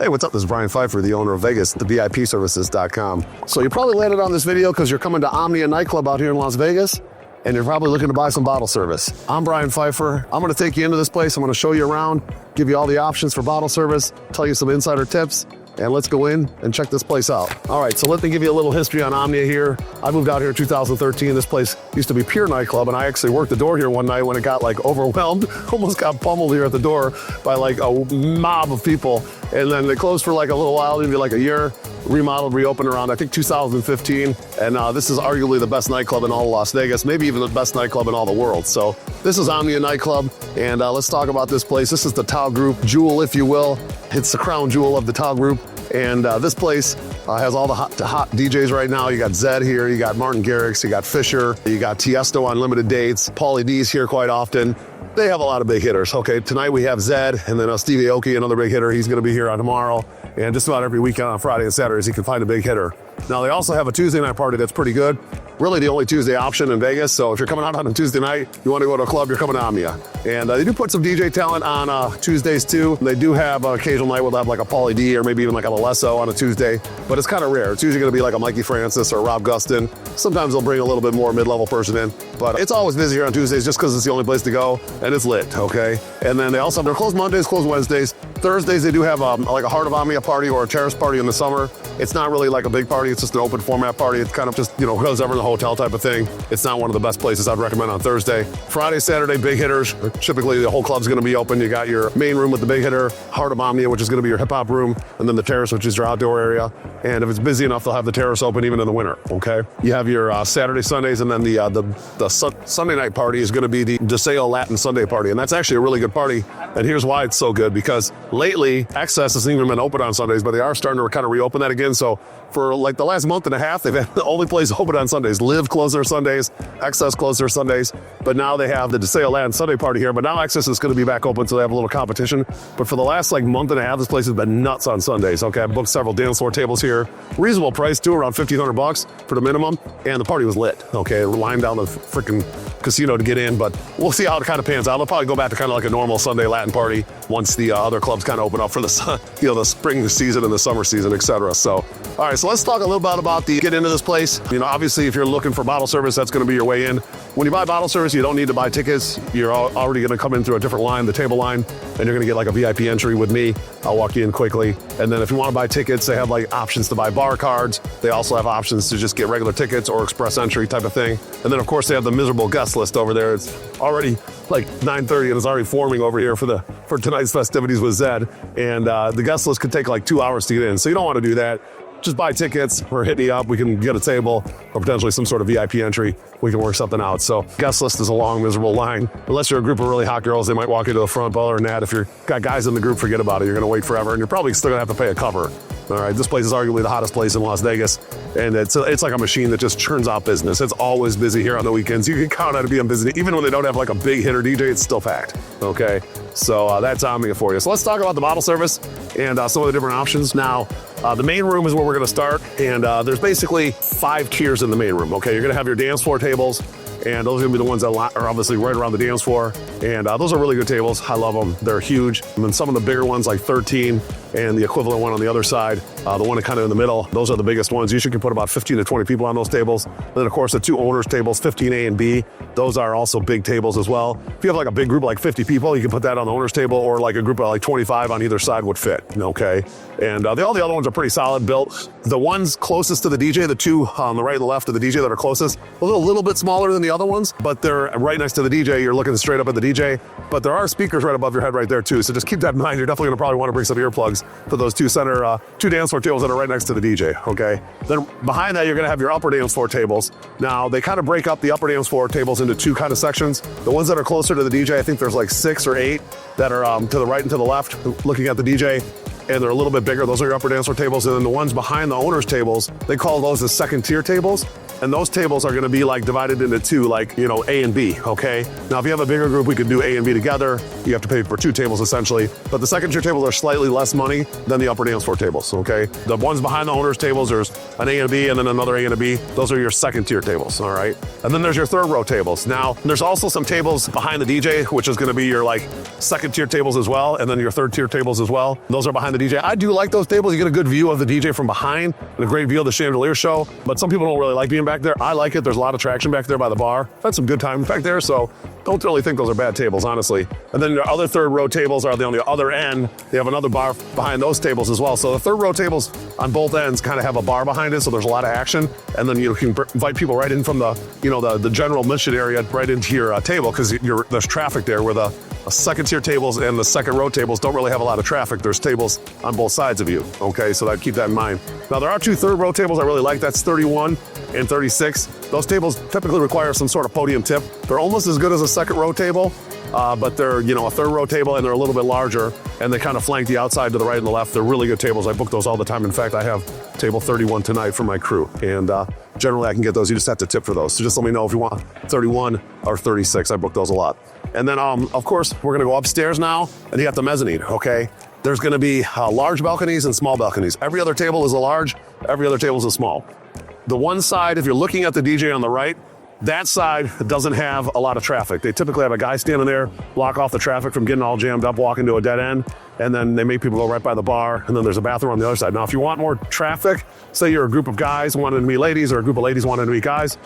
Hey, what's up? This is Brian Pfeiffer, the owner of Vegas, the VIPservices.com. So you probably landed on this video because you're coming to Omnia Nightclub out here in Las Vegas, and you're probably looking to buy some bottle service. I'm Brian Pfeiffer. I'm gonna take you into this place. I'm gonna show you around, give you all the options for bottle service, tell you some insider tips, and let's go in and check this place out. All right, so let me give you a little history on Omnia here. I moved out here in 2013. This place used to be Pure Nightclub, and I actually worked the door here one night when it got like overwhelmed. Almost got pummeled here at the door by like a mob of people. And then they closed for like a little while, maybe like a year, remodeled, reopened around, I think 2015. And this is arguably the best nightclub in all of Las Vegas, maybe even the best nightclub in all the world. So this is Omnia Nightclub, and let's talk about this place. This is the Tau Group jewel, if you will. It's the crown jewel of the Tau Group. And this place has all the hot DJs right now. You got Zed here, you got Martin Garrix, you got Fisher, you got Tiesto on limited dates. Pauly D's here quite often. They have a lot of big hitters. Okay, tonight we have Zed, and then Stevie Aoki, another big hitter. He's gonna be here on tomorrow. And just about every weekend on Friday and Saturdays, you can find a big hitter. Now they also have a Tuesday night party that's pretty good. Really the only Tuesday option in Vegas. So if you're coming out on a Tuesday night, you wanna go to a club, you're coming to Omnia. And they do put some DJ talent on Tuesdays too. They do have an occasional night where they'll have like a Pauly D or maybe even like a Alesso on a Tuesday, but it's kind of rare. It's usually gonna be like a Mikey Francis or Rob Gustin. Sometimes they'll bring a little bit more mid-level person in, but it's always busy here on Tuesdays just because it's the only place to go and it's lit, okay? And then they also have, they're closed Mondays, closed Wednesdays. Thursdays, they do have like a Heart of Omnia party or a Terrace party in the summer. It's not really like a big party, it's just an open format party. It's kind of just, you know, goes over in the hotel type of thing. It's not one of the best places I'd recommend on Thursday. Friday, Saturday, big hitters. Typically, the whole club's gonna be open. You got your main room with the big hitter, Heart of Omnia, which is gonna be your hip hop room, and then the Terrace, which is your outdoor area. And if it's busy enough, they'll have the Terrace open even in the winter, okay? You have your Saturday, Sundays, and then the Sunday night party is gonna be the Deseo Latin Sunday party. And that's actually a really good party. And here's why it's so good, because lately, Access hasn't even been open on Sundays, but they are starting to kind of reopen that again. So for like the last month and a half, they've had the only place open on Sundays. Live closed their Sundays, Access closed their Sundays, but now they have the Deseo Latin Sunday party here, but now Access is gonna be back open, so they have a little competition. But for the last like month and a half, this place has been nuts on Sundays, okay? I booked several dance floor tables here. Reasonable price too, around $1,500 for the minimum, and the party was lit, okay? Lined down the freaking casino to get in, but we'll see how it kind of pans out. They'll probably go back to kind of like a normal Sunday Latin party once the other clubs kind of open up for the, you know, the spring season and the summer season, etc. So, all right, so let's talk a little bit about the get into this place. You know, obviously, if you're looking for bottle service, that's going to be your way in. When you buy bottle service, you don't need to buy tickets. You're already going to come in through a different line, the table line, and you're going to get like a VIP entry with me. I'll walk you in quickly. And then if you want to buy tickets, they have like options to buy bar cards. They also have options to just get regular tickets or express entry type of thing. And then of course they have the miserable guest list over there. It's already like 9:30 and it's already forming over here for tonight's festivities with Zed. And the guest list could take like 2 hours to get in. So you don't want to do that. Just buy tickets or hit me up. We can get a table or potentially some sort of VIP entry. We can work something out. So guest list is a long, miserable line. Unless you're a group of really hot girls, they might walk you to the front. But other than that, if you've got guys in the group, forget about it. You're gonna wait forever and you're probably still gonna have to pay a cover. All right, this place is arguably the hottest place in Las Vegas. And it's like a machine that just churns out business. It's always busy here on the weekends. You can count on it being busy. Even when they don't have like a big hitter DJ, it's still packed, okay? So that's Omnia for you. So let's talk about the bottle service and some of the different options. Now, the main room is where we're gonna start. And there's basically 5 tiers in the main room, okay? You're gonna have your dance floor tables, and those are gonna be the ones that are obviously right around the dance floor. And those are really good tables. I love them. They're huge. And then some of the bigger ones like 13 and the equivalent one on the other side, the one kind of in the middle, those are the biggest ones. Usually you can put about 15 to 20 people on those tables. And then of course the 2 owners tables, 15A and B, those are also big tables as well. If you have like a big group, like 50 people, you can put that on the owner's table, or like a group of like 25 on either side would fit, okay? And all the other ones are pretty solid built. The ones closest to the DJ, the 2 on the right and the left of the DJ that are closest, those are a little bit smaller than the other ones, but they're right next to the DJ. You're looking straight up at the DJ, but there are speakers right above your head right there too. So just keep that in mind. You're definitely gonna probably wanna bring some earplugs for those 2 dance floor tables that are right next to the DJ, okay? Then behind that, you're gonna have your upper dance floor tables. Now, they kind of break up the upper dance floor tables into 2 kind of sections. The ones that are closer to the DJ, I think there's like 6 or 8 that are to the right and to the left, looking at the DJ. And they're a little bit bigger. Those are your upper dance floor tables. And then the ones behind the owner's tables, they call those the second tier tables. And those tables are gonna be like divided into 2, like, you know, A and B, okay? Now, if you have a bigger group, we could do A and B together. You have to pay for 2 tables essentially. But the second tier tables are slightly less money than the upper dance floor tables, okay? The ones behind the owner's tables, there's an A and a B and then another A and a B. Those are your second tier tables, all right? And then there's your third row tables. Now, there's also some tables behind the DJ, which is gonna be your like second second tier tables as well, and then your third tier tables as well. Those are behind the DJ. I do like those tables. You get a good view of the DJ from behind and a great view of the chandelier show, but some people don't really like being back there. I like it. There's a lot of traction back there by the bar. I've had some good times back there, so don't really think those are bad tables, honestly. And then your other third row tables are on the other end. They have another bar behind those tables as well. So the third row tables on both ends kind of have a bar behind it, so there's a lot of action. And then you can invite people right in from the, the general mission area right into your table, because there's traffic there where the second tier tables and the second row tables don't really have a lot of traffic. There's tables on both sides of you, okay? So keep that in mind. Now there are two third row tables I really like. That's 31 and 36. Those tables typically require some sort of podium tip. They're almost as good as a second row table, but they're, a third row table, and they're a little bit larger, and they kind of flank the outside to the right and the left. They're really good tables. I book those all the time. In fact, I have table 31 tonight for my crew, and generally I can get those. You just have to tip for those. So just let me know if you want 31 or 36. I book those a lot. And then, of course, we're gonna go upstairs now, and you have the mezzanine, okay? There's gonna be large balconies and small balconies. Every other table is a large, every other table is a small. The one side, if you're looking at the DJ on the right, that side doesn't have a lot of traffic. They typically have a guy standing there, block off the traffic from getting all jammed up, walking to a dead end, and then they make people go right by the bar, and then there's a bathroom on the other side. Now, if you want more traffic, say you're a group of guys wanting to meet ladies, or a group of ladies wanting to meet guys,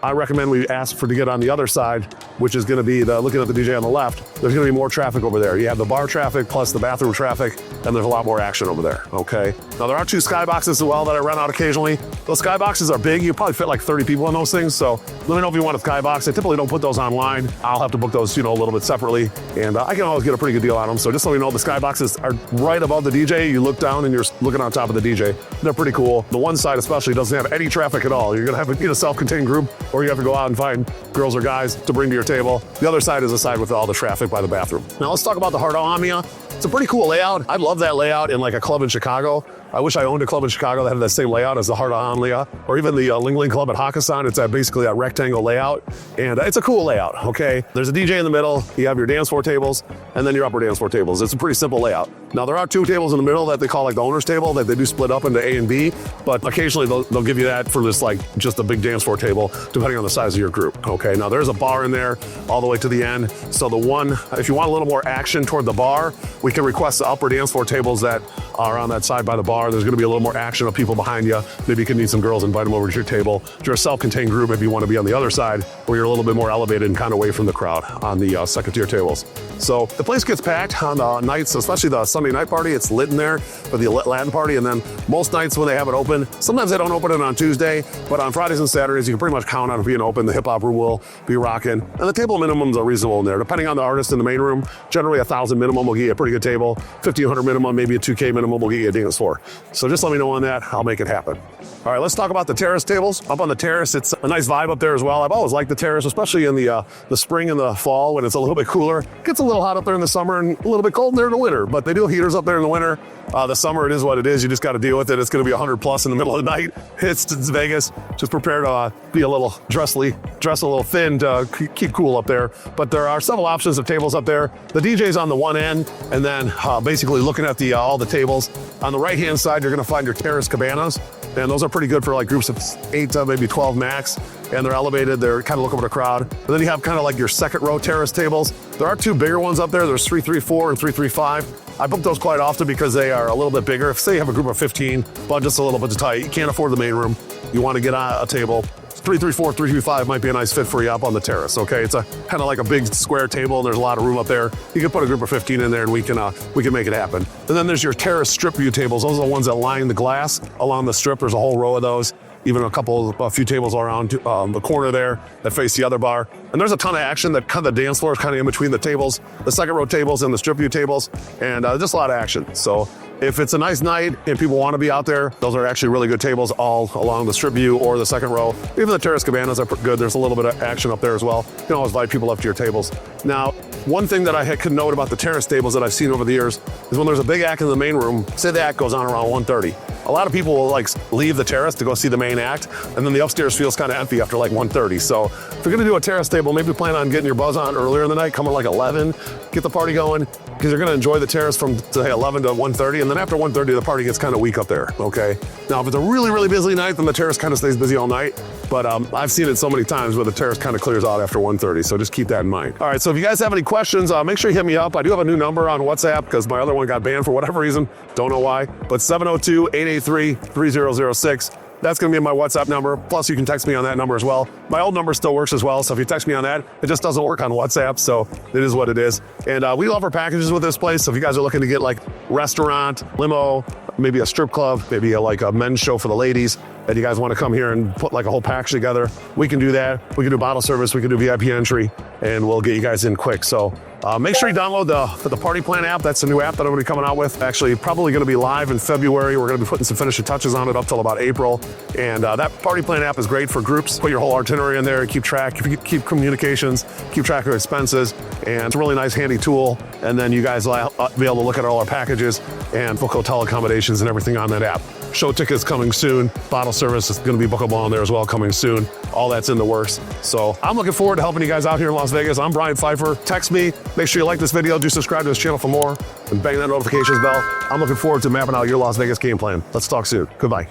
I recommend we ask to get on the other side, which is gonna be looking at the DJ on the left. There's gonna be more traffic over there. You have the bar traffic plus the bathroom traffic, and there's a lot more action over there, okay? Now there are two skyboxes as well that I rent out occasionally. Those skyboxes are big. You probably fit like 30 people in those things, so let me know if you want a skybox. I typically don't put those online. I'll have to book those, a little bit separately, and I can always get a pretty good deal on them. So just so you know, the skyboxes are right above the DJ. You look down and you're looking on top of the DJ. They're pretty cool. The one side especially doesn't have any traffic at all. You're gonna have to get a self-contained group, or you have to go out and find girls or guys to bring to your table. The other side is the side with all the traffic by the bathroom. Now let's talk about the Heart of Omnia. It's a pretty cool layout. I love that layout in like a club in Chicago. I wish I owned a club in Chicago that had that same layout as the Heart of Omnia, or even the Ling Ling Club at Hakkasan. It's basically a rectangle layout, and it's a cool layout, okay? There's a DJ in the middle, you have your dance floor tables, and then your upper dance floor tables. It's a pretty simple layout. Now there are two tables in the middle that they call like the owner's table, that they do split up into A and B, but occasionally they'll give you that for this just a big dance floor table, depending on the size of your group, okay? Now there's a bar in there all the way to the end, so if you want a little more action toward the bar, we can request the upper dance floor tables that are on that side by the bar. There's gonna be a little more action of people behind you. Maybe you can meet some girls, invite them over to your table. If you're a self-contained group, maybe you want to be on the other side where you're a little bit more elevated and kind of away from the crowd on the second tier tables. So the place gets packed on the nights, especially the Sunday night party. It's lit in there for the Latin party, and then most nights when they have it open, sometimes they don't open it on Tuesday, but on Fridays and Saturdays, you can pretty much count on it being open. The hip hop room will be rocking, and the table minimums are reasonable in there. Depending on the artist in the main room, generally 1,000 minimum will get you a pretty good table. 1,500 minimum, maybe a 2K minimum will get you a dance floor. So just let me know on that. I'll make it happen. All right, let's talk about the Terrace tables. Up on the Terrace, it's a nice vibe up there as well. I've always liked the Terrace, especially in the spring and the fall when it's a little bit cooler. It gets a little hot up there in the summer and a little bit cold in there in the winter, but they do have heaters up there in the winter. The summer, it is what it is. You just got to deal with it. It's going to be 100 plus in the middle of the night. It's Vegas. Just prepare to be a little dress a little thin to keep cool up there. But there are several options of tables up there. The DJ's on the one end, and then basically looking at all the tables. On the right-hand side, you're going to find your Terrace cabanas, and those are pretty good for like groups of 8 to maybe 12 max, and they're elevated. They're kind of looking for the crowd. And then you have kind of like your second row Terrace tables. There are two bigger ones up there. There's 334 and 335. I book those quite often because they are a little bit bigger. If say you have a group of 15, budget's a little bit tight, you can't afford the main room, you want to get on a table, 334, 335 might be a nice fit for you up on the Terrace, okay? It's a kind of like a big square table, and there's a lot of room up there. You can put a group of 15 in there, and we can make it happen. And then there's your Terrace strip view tables. Those are the ones that line the glass along the strip. There's a whole row of those. Even a few tables around the corner there that face the other bar. And there's a ton of action. That kind of the dance floor is kind of in between the tables, the second row tables and the strip view tables, and just a lot of action. So if it's a nice night and people want to be out there, those are actually really good tables all along the strip view or the second row. Even the Terrace cabanas are good. There's a little bit of action up there as well. You can always invite people up to your tables. Now, one thing that I could note about the Terrace tables that I've seen over the years is when there's a big act in the main room, say the act goes on around 1:30. A lot of people will leave the Terrace to go see the main act, and then the upstairs feels kind of empty after 1:30. So if you're gonna do a Terrace table, maybe plan on getting your buzz on earlier in the night, coming 11, get the party going, because you're going to enjoy the Terrace from say 11 to 1:30, and then after 1:30 the party gets kind of weak up there, okay? Now if it's a really, really busy night, then the Terrace kind of stays busy all night, but I've seen it so many times where the Terrace kind of clears out after 1:30, so just keep that in mind. All right, so if you guys have any questions, make sure you hit me up. I do have a new number on WhatsApp because my other one got banned for whatever reason, don't know why, but 702-883-3006. That's going to be my WhatsApp number. Plus, you can text me on that number as well. My old number still works as well, so if you text me on that, it just doesn't work on WhatsApp, so it is what it is. And we love our packages with this place, so if you guys are looking to get like restaurant, limo, maybe a strip club, maybe like a men's show for the ladies, and you guys want to come here and put like a whole package together, we can do that. We can do bottle service, we can do VIP entry, and we'll get you guys in quick. So make sure you download the Party Plan app. That's a new app that I'm going to be coming out with. Actually, probably going to be live in February. We're going to be putting some finishing touches on it up till about April. And that Party Plan app is great for groups. Put your whole itinerary in there and keep track, keep communications, keep track of expenses. And it's a really nice, handy tool. And then you guys will be able to look at all our packages and book hotel accommodations and everything on that app. Show tickets coming soon. Bottle service is going to be bookable on there as well, coming soon. All that's in the works. So I'm looking forward to helping you guys out here in Las Vegas. I'm Brian Pfeiffer. Text me. Make sure you like this video. Do subscribe to this channel for more. And bang that notifications bell. I'm looking forward to mapping out your Las Vegas game plan. Let's talk soon. Goodbye.